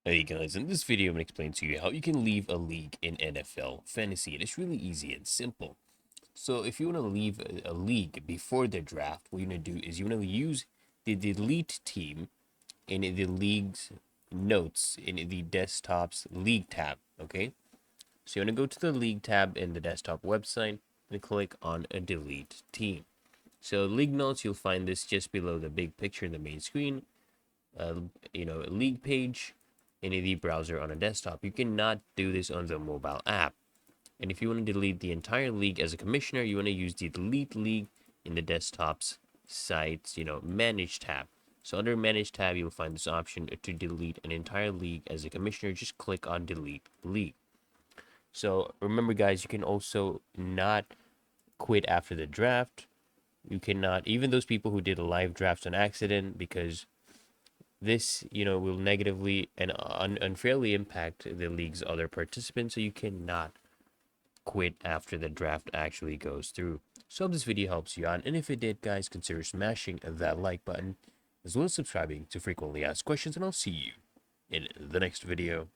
Hey guys, in this video I'm going to explain to you how you can leave a league in NFL Fantasy. It is really easy and simple. So if you want to leave a league before the draft, what you're going to do is you want to use the delete team in the league's notes in the desktop's league tab, okay? So you want to go to the league tab in the desktop website and click on a delete team. So league notes, you'll find this just below the big picture in the main screen. A league page in the browser on a desktop. You cannot do this on the mobile app. And if you want to delete the entire league as a commissioner, you want to use the delete league in the desktop's site's, manage tab. So under manage tab, you'll find this option to delete an entire league as a commissioner. Just click on delete league. So remember guys, you can also not quit after the draft. You cannot, even those people who did live drafts on accident, because this, will negatively and unfairly impact the league's other participants, so you cannot quit after the draft actually goes through. So if this video helps you out, and if it did, guys, consider smashing that like button, as well as subscribing to frequently asked questions, and I'll see you in the next video.